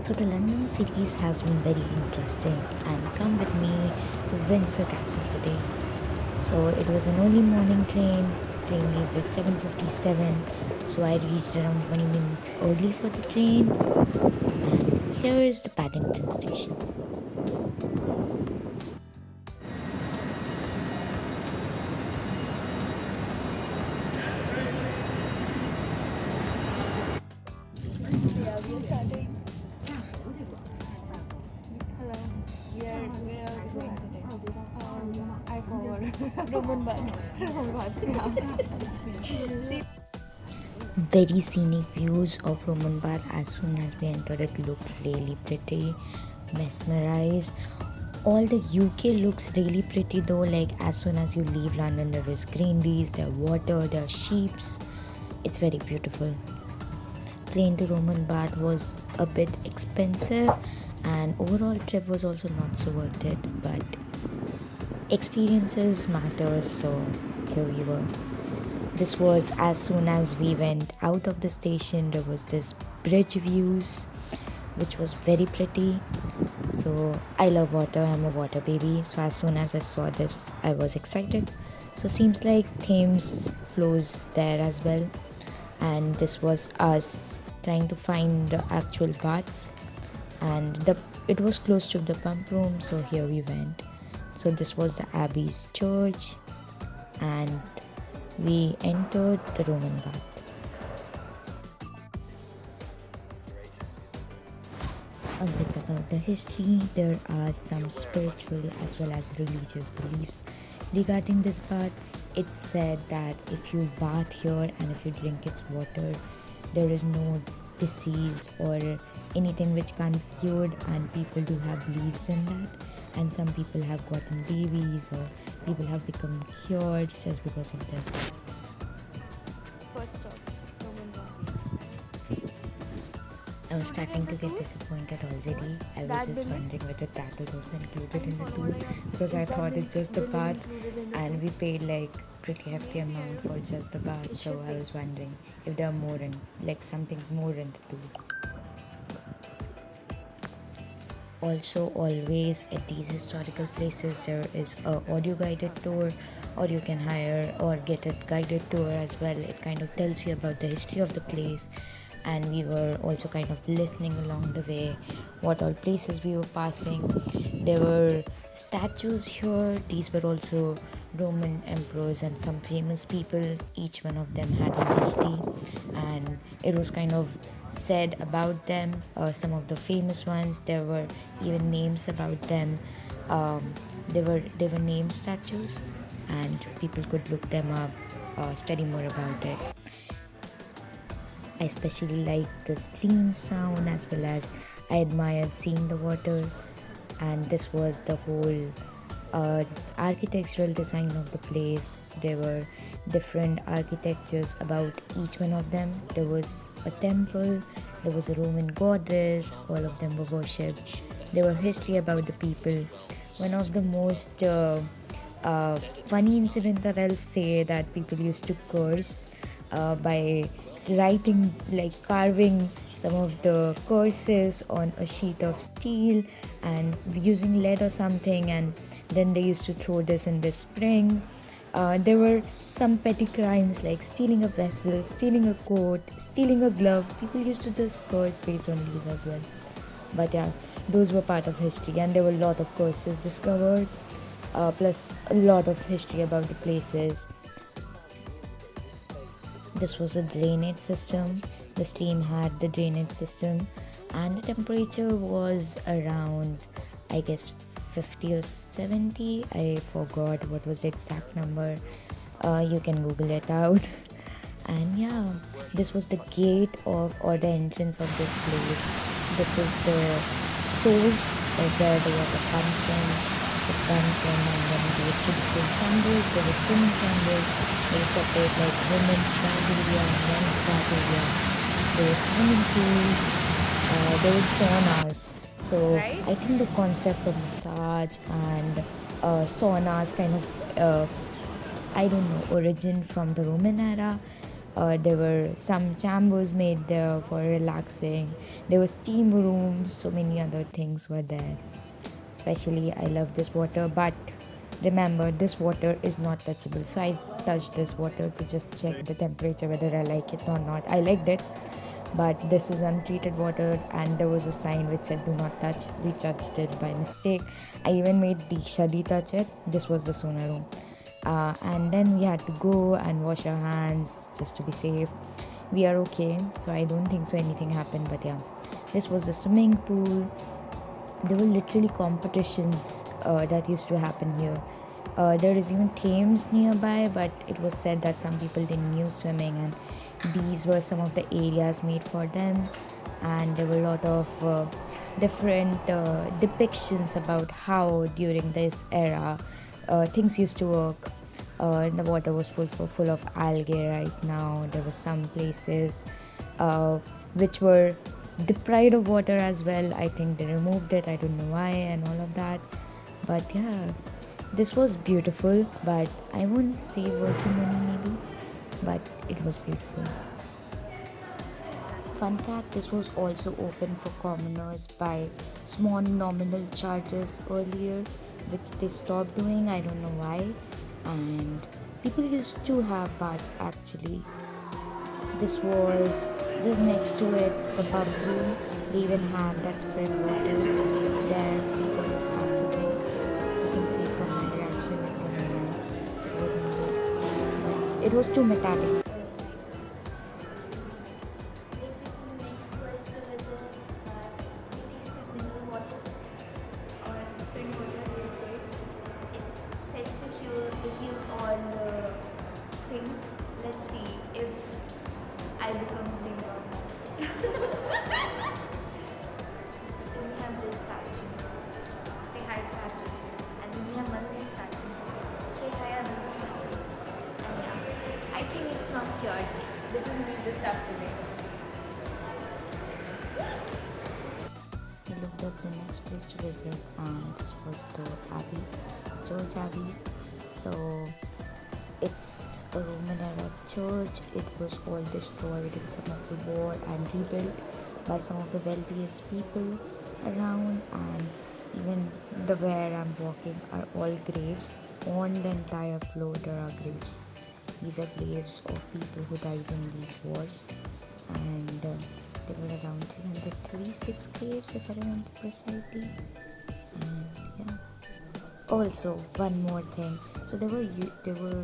So the London series has been very interesting, and come with me to Windsor Castle today. So it was an early morning train. Train leaves at 7:57. So I reached around 20 minutes early for the train. And here is the Paddington station. Yeah, we're starting. Hello. We are going today. I forgot. Roman bath. Roman bath. See. Very scenic views of Roman Bath. As soon as we entered, it looked really pretty, mesmerized. All the UK looks really pretty though. Like as soon as you leave London, there is greeneries, there are water, there are sheeps. It's very beautiful. Plane to Roman Bath was a bit expensive, and overall trip was also not so worth it. But experiences matters, so here we were. This was as soon as we went out of the station. There was this bridge views, which was very pretty. So I love water. I'm a water baby. So as soon as I saw this, I was excited. So seems like Thames flows there as well. And this was us trying to find the actual baths, and it was close to the pump room, so here we went. So this was the Abbey's church, and we entered the Roman bath. A bit about the history. There are some spiritual as well as religious beliefs regarding this bath. It's said that if you bath here and if you drink its water, there is no disease or anything which can't be cured, and people do have beliefs in that. And some people have gotten babies, or people have become cured just because of this. First stop. Roman bath. I was starting to get disappointed already. I was just wondering whether that was also included in the tour, because I thought it's just the bath and we paid like pretty hefty amount for just the bath. So I was wondering if there are more in, like something's more in the tour. Also, always at these historical places there is a audio guided tour, or you can hire or get a guided tour as well. It kind of tells you about the history of the place, and we were also kind of listening along the way what all places we were passing. There were statues here. These were also Roman emperors and some famous people. Each one of them had a history, and it was kind of said about them. Some of the famous ones, there were even names about them. They were name statues, and people could look them up, study more about it. I especially liked the stream sound, as well as I admired seeing the water. And this was the whole architectural design of the place. There were different architectures about each one of them. There was a temple, there was a Roman goddess, all of them were worshipped. There were history about the people. One of the most funny incident that I'll say, that people used to curse by writing, like carving some of the curses on a sheet of steel and using lead or something, and then they used to throw this in this spring. There were some petty crimes like stealing a vessel, stealing a coat, stealing a glove. People used to just curse based on these as well. But yeah, those were part of history, and there were a lot of curses discovered, plus a lot of history about the places. This was a drainage system. The stream had the drainage system, and the temperature was around, I guess, 50 or 70. I forgot what was the exact number. You can Google it out. And yeah, this was the gate of, or the entrance of this place. This is the source where the water comes in. It comes in, and then it goes to different chambers. There were swimming chambers. They separate like women's bath area and men's bath area. There were swimming pools. There were saunas. So I think the concept of massage and saunas kind of I don't know, origin from the Roman era. There were some chambers made there for relaxing. There was steam rooms, so many other things were there. Especially, I love this water, but remember, this water is not touchable. So I touched this water to just check the temperature, whether I like it or not. I liked it, but this is untreated water, and there was a sign which said do not touch. We touched it by mistake. I even made Dikshadi touch it. This was the sauna room. And then we had to go and wash our hands just to be safe. We are okay, so I don't think so anything happened, but yeah, this was the swimming pool. There were literally competitions that used to happen here. There is even Thames nearby, but it was said that some people didn't knew swimming, and these were some of the areas made for them. And there were a lot of different depictions about how during this era things used to work. The water was full of algae right now. There were some places which were deprived of water as well. I think they removed it. I don't know why and all of that. But yeah, this was beautiful. But I won't say working money maybe. But it was beautiful. Fun fact, this was also open for commoners by small nominal charges earlier, which they stopped doing. I don't know why. And people used to have bath actually. This was just next to it, the pub room. They even had that spring water there. People have to drink. You can see from my reaction, it wasn't nice. It wasn't good. But it was too metallic. Things. Let's see if I become single. Then we have this statue. Say hi, statue. And then we have one more statue. Say hi, another statue. And yeah, I think it's not cured. This is me just after me. We looked up the next place to visit, and this was the Abbey, Church Abbey. So it's a Roman era church. It was all destroyed in some of the war and rebuilt by some of the wealthiest people around, and even the where I'm walking are all graves. On the entire floor there are graves. These are graves of people who died in these wars, and there were around 336 graves if I remember precisely. And yeah. Also, one more thing. So they were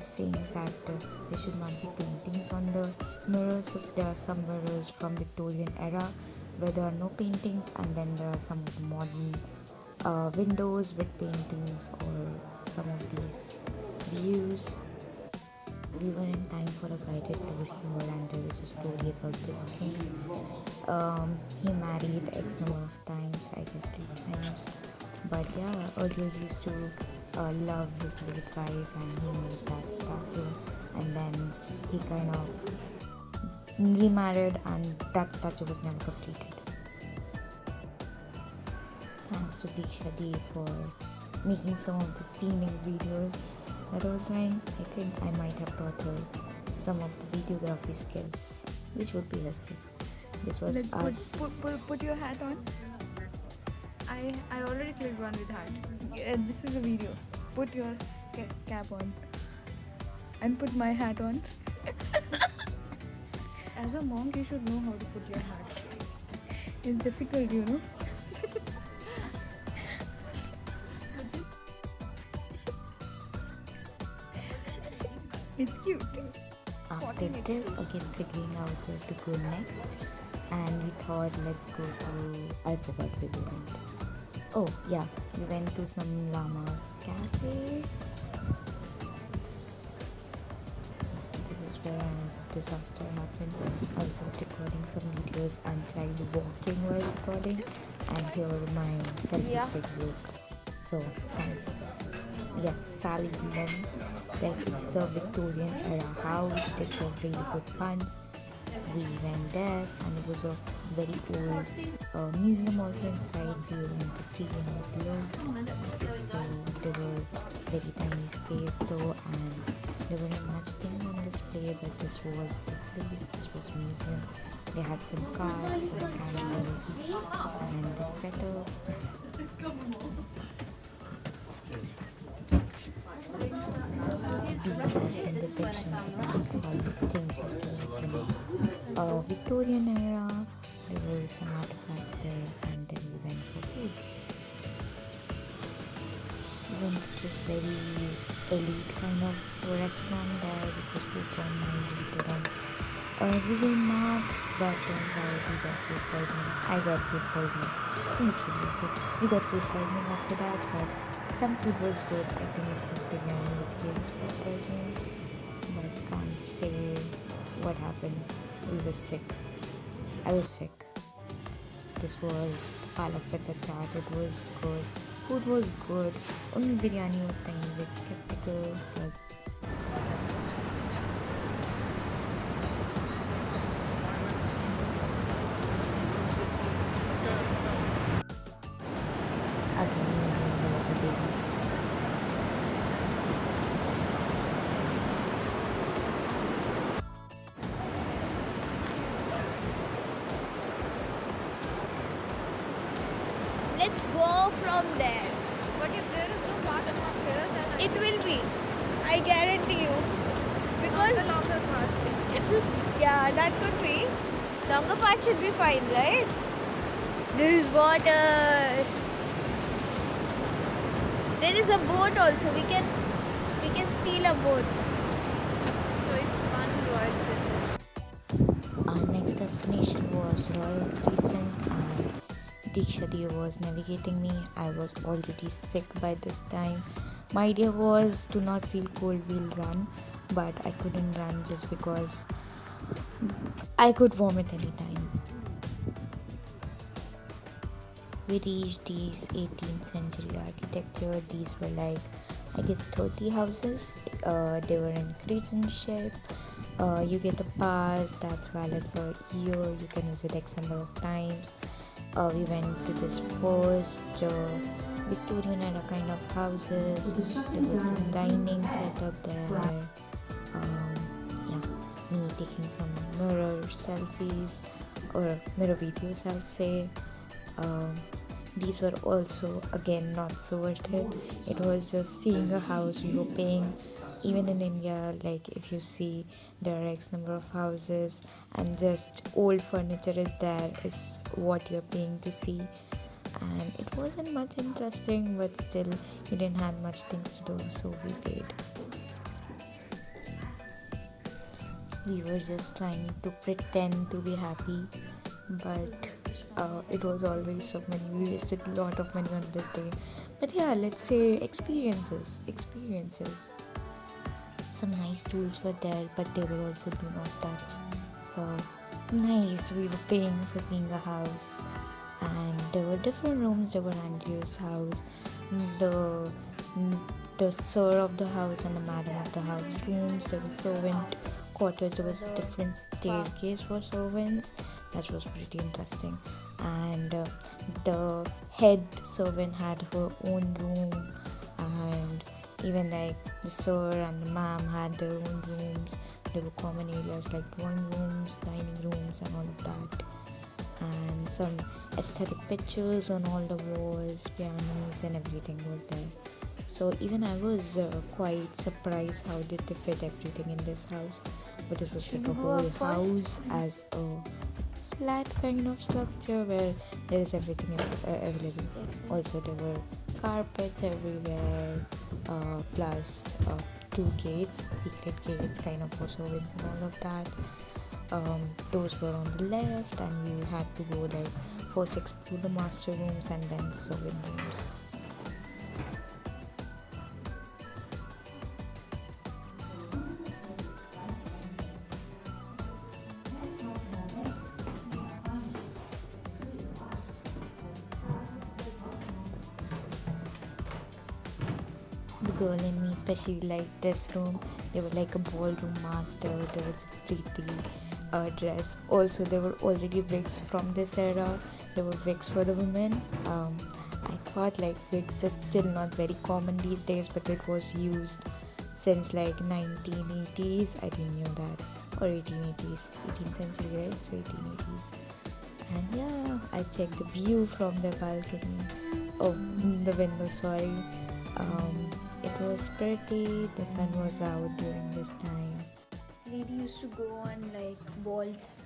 saying that there should not be paintings on the mirrors. So there are some mirrors from Victorian era where there are no paintings, and then there are some of the modern windows with paintings or some of these views. We were in time for a guided tour here, and there is a story about this king. He married X number of times, I guess 2 times. But yeah, earlier he used to love his late wife, and he made that statue, and then he kind of remarried, and that statue was never completed. Thanks to Dikshadi for making some of the scenic videos that I was like. I think I might have taught her some of the videography skills, which would be helpful. This was us. Put your hat on. I already clicked one with hat. Yeah, this is a video. Put your cap on. And put my hat on. As a monk, you should know how to put your hats. It's difficult, you know. It's cute. After this, again figuring out where to go next, and we thought let's go to, I forgot where we went. Oh yeah, we went to some llamas cafe. This is where a disaster happened. I was just recording some videos and tried walking while recording, and here my selfie stick broke. So thanks. Yes, Sally Lemon. Like it's a Victorian era house. They serve really good buns. We went there, and it was a very old a museum also inside, so you went to see how it looked. So there were very tiny space though, and there weren't much thing on display, but this was the place, this was a museum. They had some cards, some candles, and the setup. These were some depictions about how things used to look in Victorian era. There were some artifacts there, and then we went for food. We went to this very elite kind of restaurant there, which was 4.9 on Google Maps, but turns out we got food poisoning. I got food poisoning. I think it should be okay. We got food poisoning after that, but some food was good. I think it was biryani which gave us food poisoning, but can't say what happened. We were sick. I was sick. This was palak petta chaat. It was good. Food was good. Only biryani was tiny bit skeptical. Plus, again, the baby. Let's go from there. But if there is no path from here, then It will be. I guarantee you. Because the longer path. yeah, that could be. Longer part should be fine, right? There is water. There is a boat also. We can steal a boat. So it's one royal visit. Our next destination was Royal Crescent, and Diksha was navigating me. I was already sick by this time. My idea was to not feel cold, we'll run, but I couldn't run just because I could vomit anytime. We reached these 18th century architecture. These were like, I guess, 30 houses. They were in crescent shape. You get a pass that's valid for a year. You can visit X number of times. We went to this first Victorian era kind of houses. There was this dining setup there. Me taking some mirror selfies or mirror videos, I'll say. These were also again not so worth it. It was just seeing a house we were paying. Even in India, like if you see there are X number of houses and just old furniture is there is what you're paying to see, and it wasn't much interesting, but still we didn't have much things to do, so we paid. We were just trying to pretend to be happy, but it was always so many. We wasted a lot of money on this day. But yeah, let's say experiences. Some nice tools were there, but they were also do not touch. So nice. We were paying for seeing a house, and there were different rooms. There were Andrew's house, the sir of the house and the madam of the house rooms. There were servant quarters. There was a different staircase for servants. That was pretty interesting. And the head servant had her own room, and even like the sir and the ma'am had their own rooms. There were common areas like drawing rooms, dining rooms, and all of that. And some aesthetic pictures on all the walls, pianos, and everything was there. So even I was quite surprised how did they fit everything in this house. But it was like a whole house as a flat kind of structure where there is everything available. Also there were carpets everywhere, plus 2 gates, secret gates kind of for servants and all of that. Those were on the left, and we had to go like first explore the master rooms and then servant rooms. The girl in me especially liked this room. They were like a ballroom master. There was a pretty dress. Also there were already wigs from this era. there were wigs for the women. I thought like wigs is still not very common these days, but it was used since like 1980s. I didn't know that. Or 1880s, 18th century, right? So 1880s. And yeah, I checked the view from the balcony. Oh, the window, sorry. It was pretty. The sun was out during this time. Lady used to go on like balls.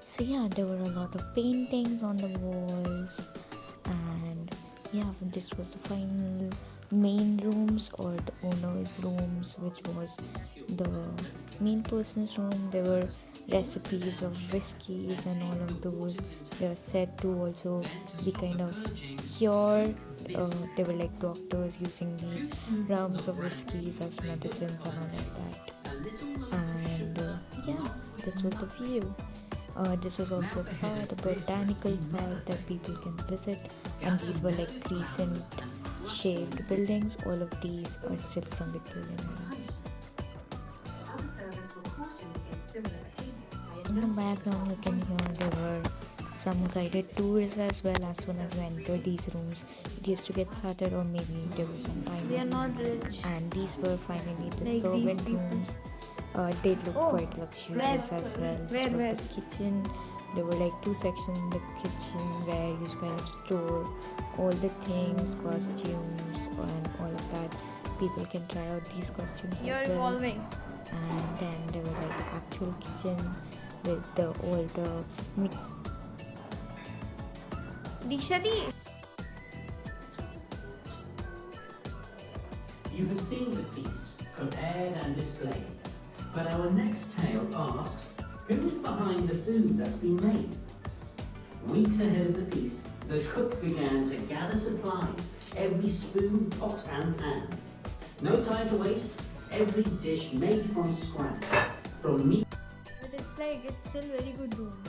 So yeah, there were a lot of paintings on the walls, and yeah, this was the final main rooms or the owner's rooms, which was the main person's room. There were recipes of whiskeys and all of those. They were said to also be kind of cure. They were like doctors using these rums of whiskeys as medicines and all like that. And yeah, this was the view. This was also a botanical park that people can visit, and these were like crescent shaped buildings. All of these are still from Victorian era. In the background you can hear there were some guided tours as well. As soon as you enter these rooms, it used to get started, or maybe there was some time. We are not rich. And these were finally the Like servant these people. rooms. They look quite luxurious as well. This was the kitchen. There were like two sections in the kitchen where you kind of store all the things, costumes, and all of that. People can try out these costumes You're as well. evolving. And then there was like the actual kitchen with all the meat. Diksha di. You have seen the feast, prepared and displayed. But our next tale asks, who is behind the food that's been made? Weeks ahead of the feast, the cook began to gather supplies, every spoon, pot and pan. No time to waste, every dish made from scratch, from meat. But it's still very good room.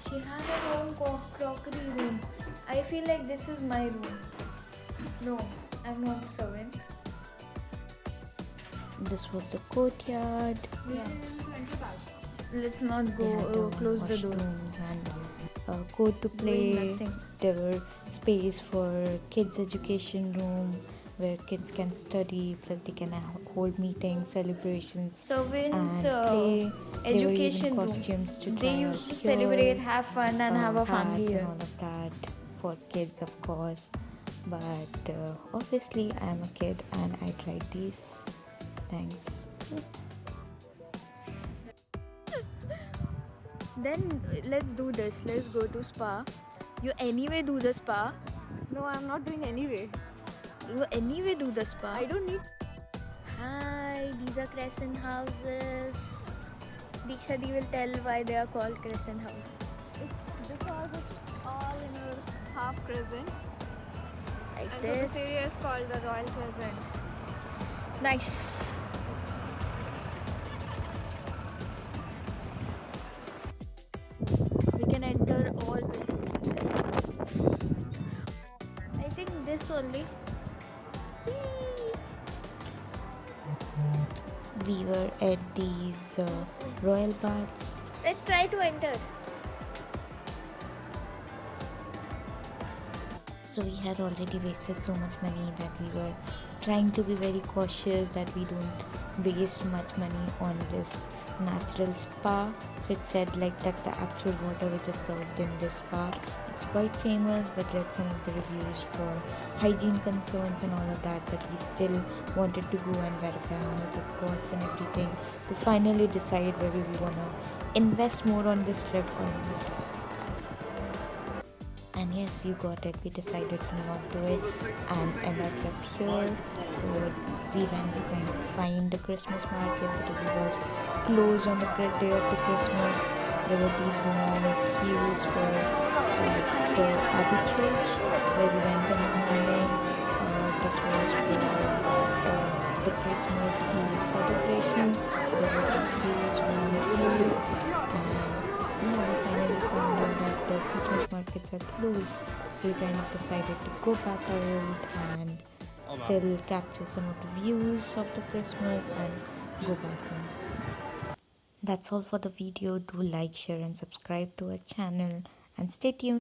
She had her own crockery room. I feel like this is my room. No, I'm not a servant. This was the courtyard. Yeah. Let's not go They had, close the door. washrooms and court to play. nothing. There were space for kids' education room where kids can study, plus they can hold meetings, celebrations, Servants and play. There were education even room. costumes to They try used out to here, celebrate, have fun, and have a family hats here. and all of that for kids, of course. But obviously, I'm a kid and I tried these. Thanks. Then let's do this. Let's go to spa. You anyway do the spa. No, I'm not doing anyway. You anyway do the spa. I don't need. Hi, these are crescent houses. Diksha Di will tell why they are called crescent houses. It's because it's all in a half crescent. Like And so this. this area is called the Royal Crescent. Nice. We can enter all buildings. I think this only. We were at these royal baths. Let's try to enter. So we had already wasted so much money that we were trying to be very cautious that we don't waste much money on this natural spa. So it said like that's the actual water which is served in this spa. It's quite famous, but read some of the reviews for hygiene concerns and all of that, but we still wanted to go and verify how much it cost and everything to finally decide whether we want to invest more on this trip or not. And yes, you got it. We decided to not do it and end up here. So we went to kind of find the Christmas market, but it was closed on the day of the Christmas. There were these long queues for the Abbey Church where we went in the morning. This was for the Christmas Eve celebration. There was this huge long queues, and yeah, we finally found out that the Christmas markets are closed. So we kind of decided to go back around and still capture some of the views of the Christmas and go back home. That's all for the video. Do like, share, and subscribe to our channel, and stay tuned.